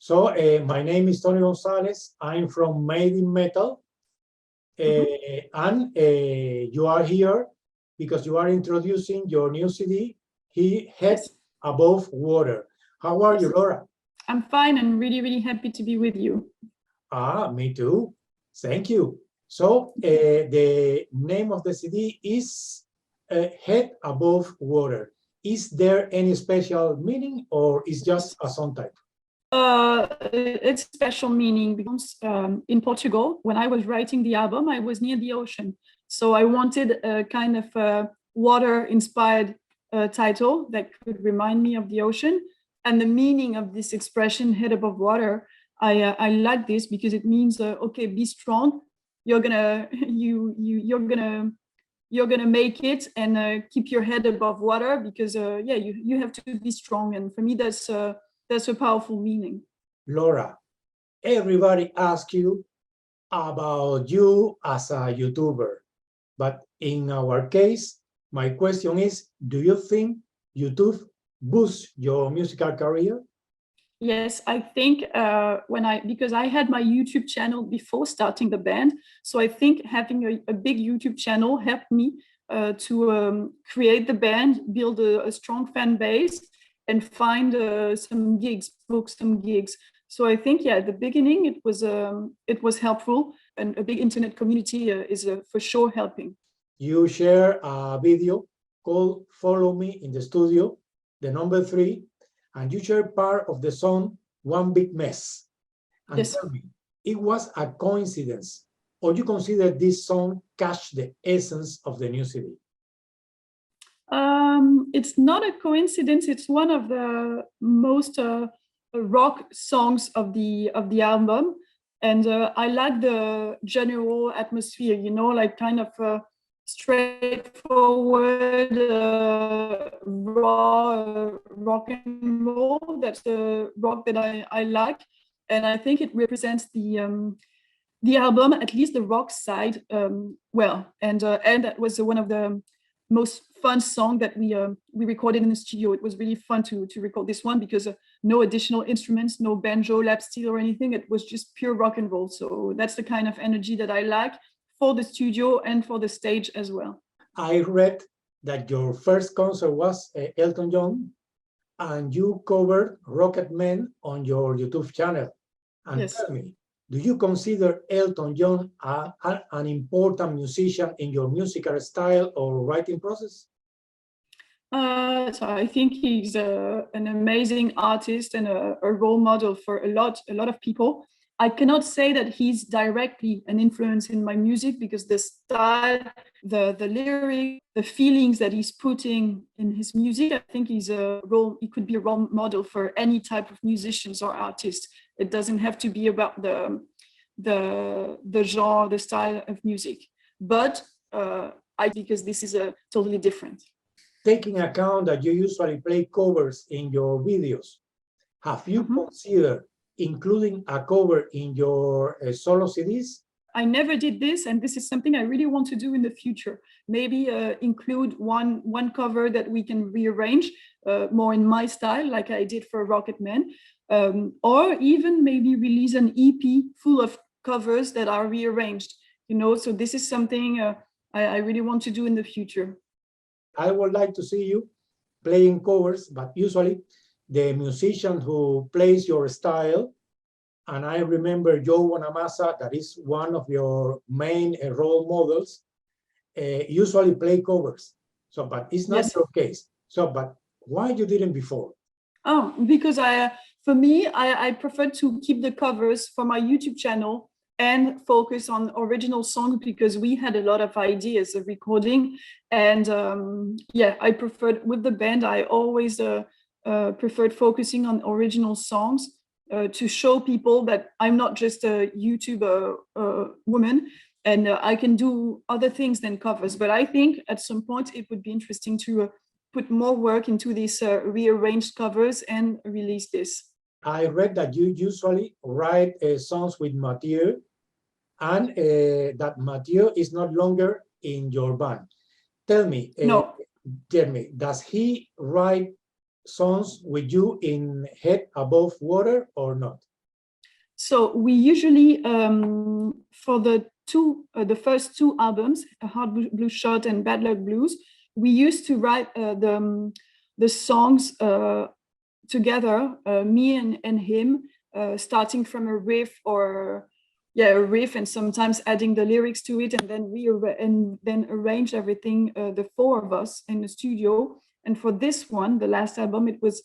So my name is Tony Gonzalez. I'm from Made in Metal. And you are here because you are introducing your new CD, Head Above Water. How are you, Laura? I'm fine and really, really happy to be with you. Me too. Thank you. So the name of the CD is Head Above Water. Is there any special meaning or is just a song type? It's special meaning because in Portugal, when I was writing the album, I was near the ocean. So I wanted a kind of water-inspired title that could remind me of the ocean. And the meaning of this expression, head above water, I like this because it means, okay, be strong. You're gonna make it and keep your head above water because you have to be strong. And for me, that's a powerful meaning. Laura, everybody asks you about you as a YouTuber, but in our case, my question is, do you think YouTube boosts your musical career? Yes, I think because I had my YouTube channel before starting the band, so I think having a big YouTube channel helped me to create the band, build a strong fan base, and find some gigs, book some gigs. So I think, at the beginning, it was helpful, and a big internet community is for sure helping. You share a video called Follow Me in the Studio, the number 3, and you share part of the song One Big Mess. And yes. Tell me, it was a coincidence, or you consider this song catch the essence of the new CD? It's not a coincidence. It's one of the most rock songs of the album, and I like the general atmosphere. Like kind of straightforward raw rock and roll. That's the rock that I like, and I think it represents the album, at least the rock side, well. And that was one of the most fun song that we recorded in the studio. It was really fun to record this one because no additional instruments, no banjo, lap steel or anything. It was just pure rock and roll. So that's the kind of energy that I like for the studio and for the stage as well. I read that your first concert was Elton John, and you covered Rocket Man on your YouTube channel. And yes. Tell me, do you consider Elton John an important musician in your musical style or writing process? So I think he's an amazing artist and a role model for a lot of people. I cannot say that he's directly an influence in my music because the style, the lyric, the feelings that he's putting in his music, I think he could be a role model for any type of musicians or artists. It doesn't have to be about the genre, the style of music. But because this is a totally different. Taking account that you usually play covers in your videos, have you considered including a cover in your solo CDs? I never did this, and this is something I really want to do in the future. Maybe include one cover that we can rearrange more in my style, like I did for Rocket Man, or even maybe release an EP full of covers that are rearranged. So this is something I really want to do in the future. I would like to see you playing covers, but usually the musician who plays your style, and I remember Joe Bonamassa, that is one of your main role models, usually play covers. So, but it's not your case. So, but why you didn't before? Oh, because for me, I prefer to keep the covers for my YouTube channel and focus on original songs because we had a lot of ideas of recording. And I preferred with the band, I always preferred focusing on original songs to show people that I'm not just a YouTube woman and I can do other things than covers. But I think at some point it would be interesting to put more work into these rearranged covers and release this. I read that you usually write songs with Mathieu, and that Mathieu is no longer in your band. Tell me, does he write songs with you in Head Above Water or not? So we usually, for the first two albums, Hard Blue Shot and Bad Luck Blues, we used to write the songs together, me and him, starting from a riff a riff, and sometimes adding the lyrics to it, and then arrange everything, the four of us in the studio. And for this one, the last album, it was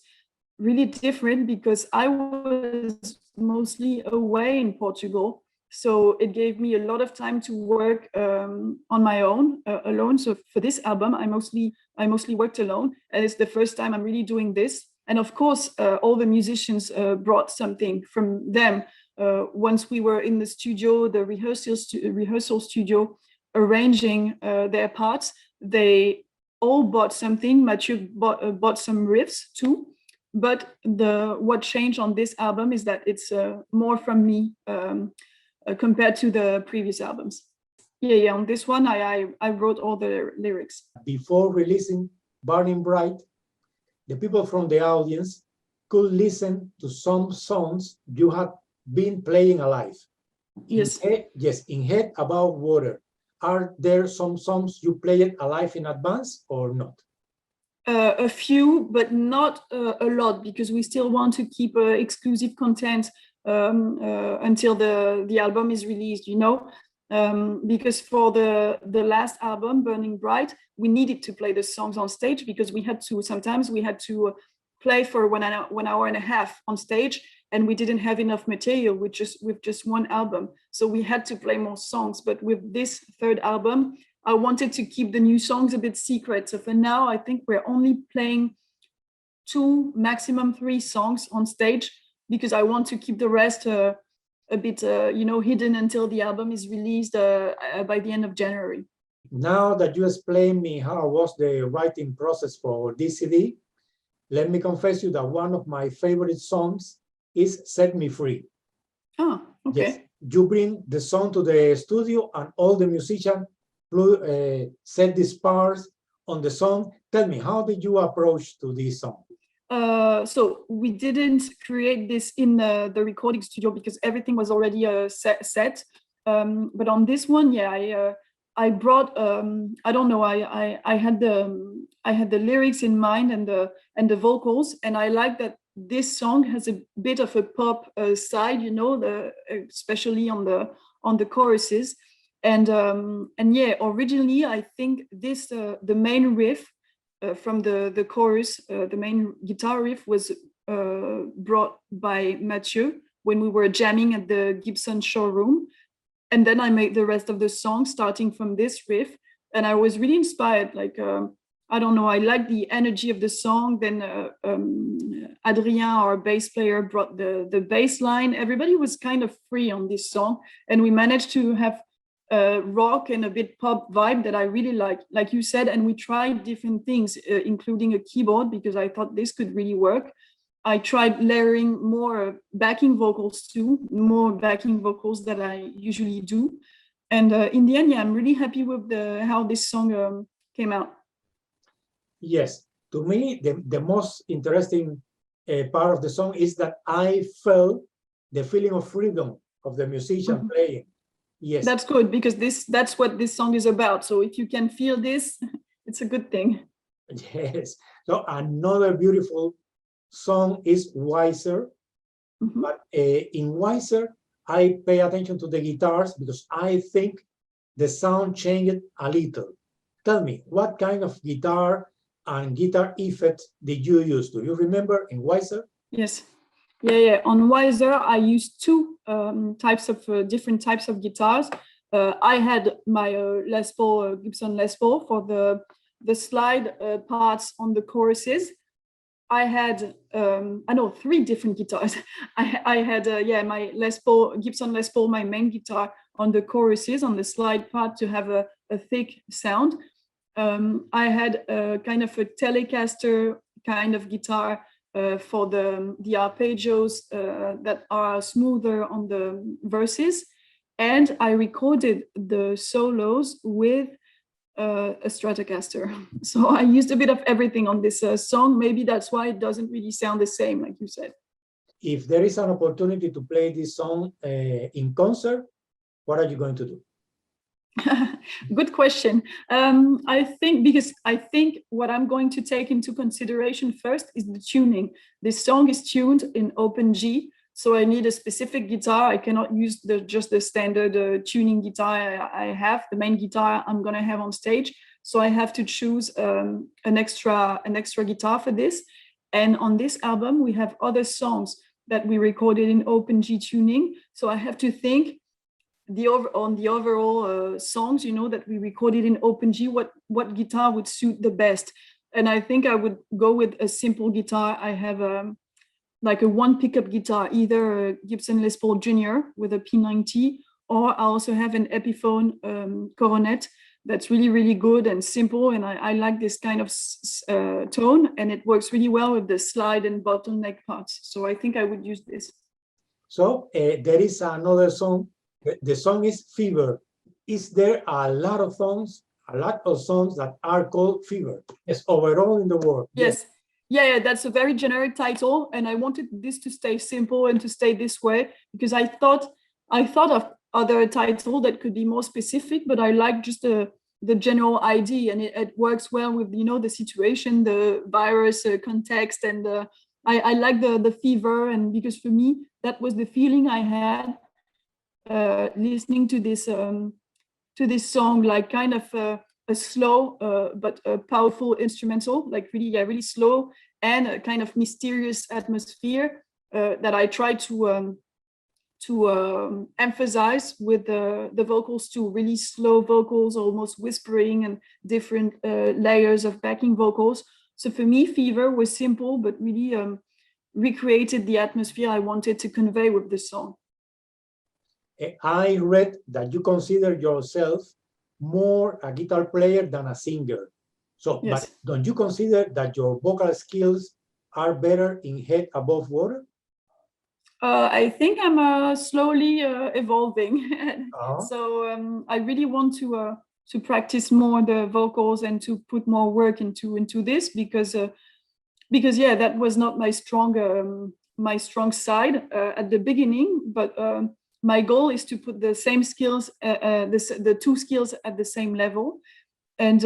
really different because I was mostly away in Portugal. So it gave me a lot of time to work on my own, alone. So for this album, I mostly worked alone, and it's the first time I'm really doing this. And of course, all the musicians brought something from them. Once we were in the studio, the rehearsal studio, arranging their parts, they all bought something. Mathieu bought some riffs too. But what changed on this album is that it's more from me compared to the previous albums. Yeah. On this one, I wrote all the lyrics. Before releasing Burning Bright, the people from the audience could listen to some songs you had been playing alive. Yes. In Head Above Water, are there some songs you played alive in advance or not? A few, but not a lot, because we still want to keep exclusive content until the album is released, because for the last album, Burning Bright, we needed to play the songs on stage because sometimes we had to play for 1 hour and a half on stage, and we didn't have enough material with just one album. So we had to play more songs. But with this third album, I wanted to keep the new songs a bit secret. So for now, I think we're only playing 2, maximum 3 songs on stage, because I want to keep the rest a bit, hidden until the album is released by the end of January. Now that you explained me how was the writing process for this CD, let me confess you that one of my favorite songs is Set Me Free. Oh, okay. Yes, you bring the song to the studio and all the musicians set these parts on the song. Tell me, how did you approach to this song? So we didn't create this in the recording studio because everything was already set. But on this one, I brought I don't know, I had the lyrics in mind and the vocals, and I like that this song has a bit of a pop side, especially on the choruses. And originally I think this the main riff from the chorus, the main guitar riff was brought by Mathieu when we were jamming at the Gibson showroom. And then I made the rest of the song starting from this riff. And I was really inspired, I don't know, I like the energy of the song. Then Adrien, our bass player, brought the bass line. Everybody was kind of free on this song. And we managed to have rock and a bit pop vibe that I really like you said. And we tried different things, including a keyboard, because I thought this could really work. I tried layering more backing vocals too, more backing vocals that I usually do. And in the end, I'm really happy with how this song came out. Yes, to me, the most interesting part of the song is that I felt the feeling of freedom of the musician playing. Yes, that's good, because that's what this song is about. So if you can feel this, it's a good thing. Yes. So another beautiful song is Wiser. But in Wiser, I pay attention to the guitars because I think the sound changed a little. Tell me, what kind of guitar and guitar effect did you use? Do you remember in Wiser? Yes. Yeah. On Wiser, I used 2 different types of guitars. I had my Les Paul, Gibson Les Paul for the slide parts on the choruses. I had 3 different guitars. I had my Les Paul, Gibson Les Paul, my main guitar, on the choruses, on the slide part, to have a thick sound. I had kind of a Telecaster kind of guitar for the arpeggios that are smoother on the verses. And I recorded the solos with a Stratocaster. So I used a bit of everything on this song. Maybe that's why it doesn't really sound the same, like you said. if there is an opportunity to play this song in concert, what are you going to do? Good question. I think what I'm going to take into consideration first is the tuning. This song is tuned in open G, so I need a specific guitar. I cannot use just the standard tuning guitar I have, the main guitar I'm gonna have on stage. So I have to choose an extra guitar for this. And on this album, we have other songs that we recorded in open G tuning. So I have to think on the overall songs, you know, that we recorded in open G, what guitar would suit the best. And I think I would go with a simple guitar. I have like a one pickup guitar, either a Gibson Les Paul Junior with a P90, or I also have an Epiphone Coronet that's really, really good and simple. And I like this kind of tone, and it works really well with the slide and bottleneck parts. So I think I would use this. So there is another song. The song is Fever. Is there a lot of songs that are called Fever? Yes, overall in the world. Yes. Yeah, that's a very generic title, and I wanted this to stay simple and to stay this way because I thought of other title that could be more specific, but I like just the general idea, and it works well with, you know, the situation, the virus context, and I like the fever, and because for me that was the feeling I had listening to this song, like kind of a slow but a powerful instrumental, like really slow, and a kind of mysterious atmosphere that I try to emphasize with the vocals too, really slow vocals, almost whispering, and different layers of backing vocals. So for me, Fever was simple, but really recreated the atmosphere I wanted to convey with the song. I read that you consider yourself more a guitar player than a singer. So, yes. But don't you consider that your vocal skills are better in Head Above Water? I think I'm slowly evolving. So I really want to practice more the vocals and to put more work into this because yeah, that was not my strong side at the beginning, but my goal is to put the same skills, the two skills at the same level. And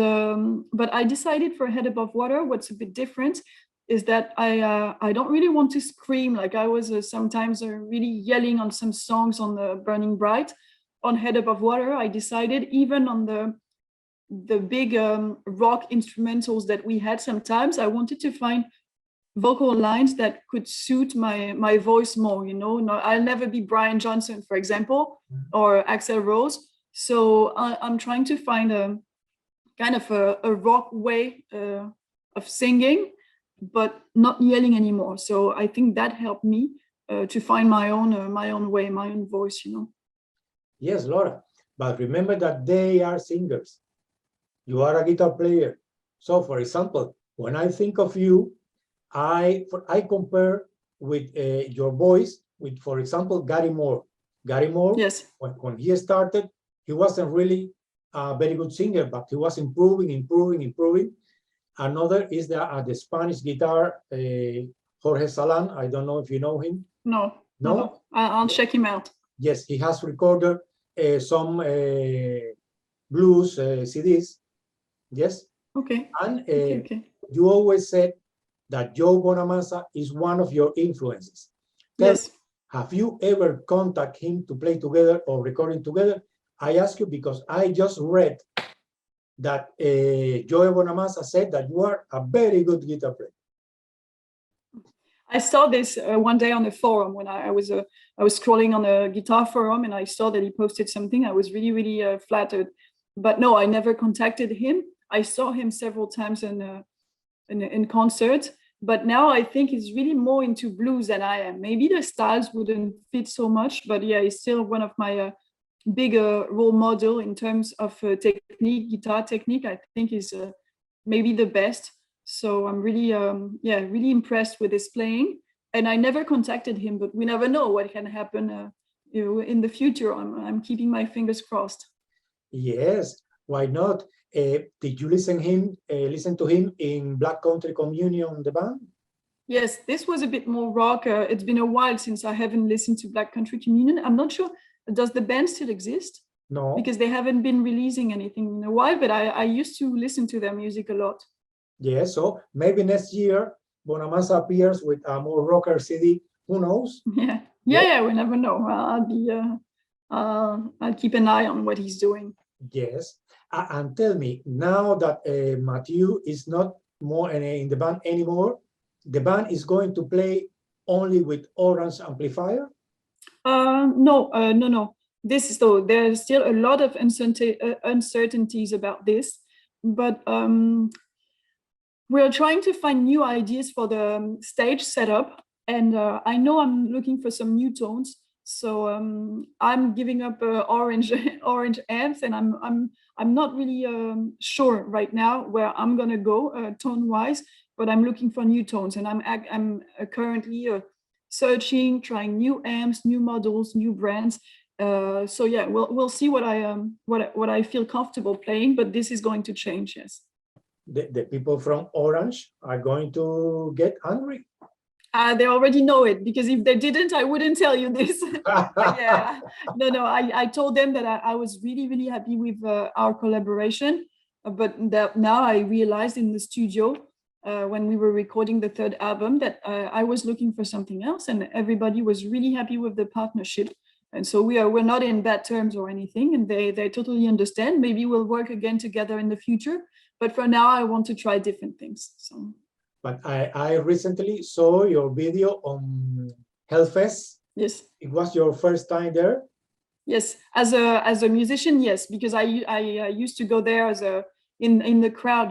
but I decided for Head Above Water, what's a bit different is that I don't really want to scream like I was sometimes really yelling on some songs on the Burning Bright. On Head Above Water, I decided even on the big rock instrumentals that we had sometimes, I wanted to find vocal lines that could suit my voice more, you know. No, I'll never be Brian Johnson, for example, or Axl Rose. So I'm trying to find a kind of a rock way of singing, but not yelling anymore. So I think that helped me to find my own way, my own voice, you know. Yes, Laura, but remember that they are singers. You are a guitar player. So for example, when I think of you, I compare with your voice with, for example, Gary Moore. Gary Moore, yes. When he started, he wasn't really a very good singer, but he was improving. Another is the Spanish guitar, Jorge Salan. I don't know if you know him. No. I'll check him out. Yes, he has recorded some blues CDs. Yes. Okay. And okay. You always said that Joe Bonamassa is one of your influences. Yes. Have you ever contacted him to play together or recording together? I ask you because I just read that Joe Bonamassa said that you are a very good guitar player. I saw this one day on the forum when I was scrolling on a guitar forum, and I saw that he posted something. I was really flattered, but no, I never contacted him. I saw him several times in concert, but now I think he's really more into blues than I am. Maybe the styles wouldn't fit so much, but yeah, he's still one of my bigger role model in terms of technique, guitar technique. I think he's maybe the best. So I'm really, really impressed with his playing. And I never contacted him, but we never know what can happen in the future. I'm keeping my fingers crossed. Yes, why not? Did you listen to him in Black Country Communion, the band? Yes, this was a bit more rock. It's been a while since I haven't listened to Black Country Communion. I'm not sure, does the band still exist? No. Because they haven't been releasing anything in a while, but I used to listen to their music a lot. Yes, so maybe next year Bonamassa appears with a more rocker CD. Who knows? Yeah, we never know. I'll keep an eye on what he's doing. Yes, and tell me, now that Matthew is not more in the band anymore, the band is going to play only with orange amplifier? No. There's still a lot of uncertainties about this, but we're trying to find new ideas for the stage setup, and I know I'm looking for some new tones. So I'm giving up orange amps, and I'm not really sure right now where I'm gonna go tone wise, but I'm looking for new tones, and I'm currently searching, trying new amps, new models, new brands. So yeah, we'll see what I feel comfortable playing, but this is going to change. Yes. The people from Orange are going to get angry. They already know it, because if they didn't, I wouldn't tell you this. But yeah, no. I told them that I was really, really happy with our collaboration, but that now I realized in the studio when we were recording the third album that I was looking for something else, and everybody was really happy with the partnership. And so we're not in bad terms or anything, and they totally understand. Maybe we'll work again together in the future, but for now I want to try different things. So. But I recently saw your video on Hellfest. Yes. It was your first time there? Yes, as a musician, yes, because I used to go there as in the crowd,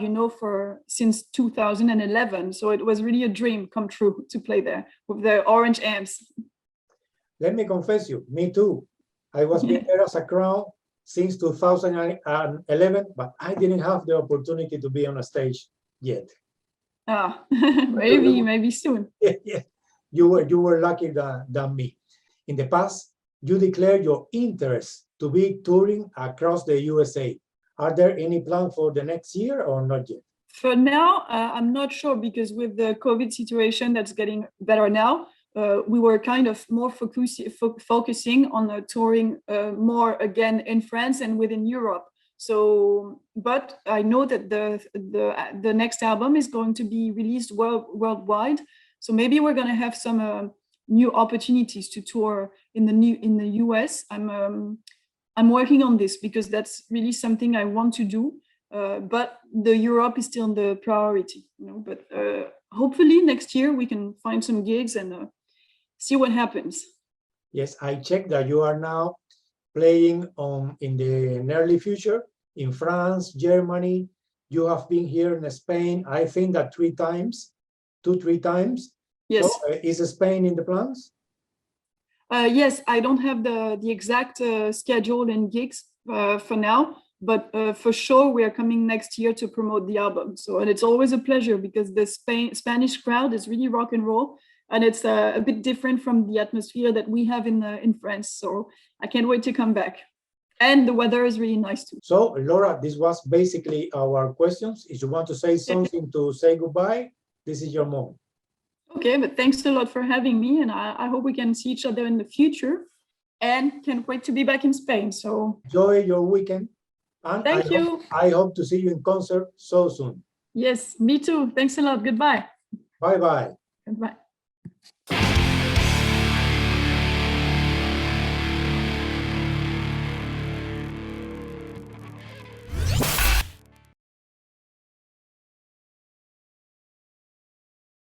since 2011. So it was really a dream come true to play there with the orange amps. Let me confess you, me too. I was been there as a crowd since 2011, but I didn't have the opportunity to be on a stage yet. Maybe soon. Yeah. You were luckier than me. In the past, you declared your interest to be touring across the USA. Are there any plans for the next year or not yet? For now, I'm not sure, because with the COVID situation that's getting better now, we were kind of more focusing on touring more again in France and within Europe. So, but I know that the next album is going to be released worldwide. So maybe we're going to have some new opportunities to tour in the US. I'm working on this because that's really something I want to do. But the Europe is still the priority. But hopefully next year we can find some gigs and see what happens. Yes, I checked that you are now playing in the nearly future in France, Germany. You have been here in Spain, I think that 3 times. Yes. So is Spain in the plans? Yes, I don't have the exact schedule and gigs for now, but for sure we are coming next year to promote the album. So, and it's always a pleasure because the Spanish crowd is really rock and roll, and it's a bit different from the atmosphere that we have in France. So I can't wait to come back. And the weather is really nice too. So Laura, this was basically our questions. If you want to say something to say goodbye, this is your moment. Okay, but thanks a lot for having me, and I hope we can see each other in the future, and can't wait to be back in Spain. So enjoy your weekend, and thank you. I hope to see you in concert so soon. Yes, me too. Thanks a lot. Goodbye. Bye-bye. Goodbye.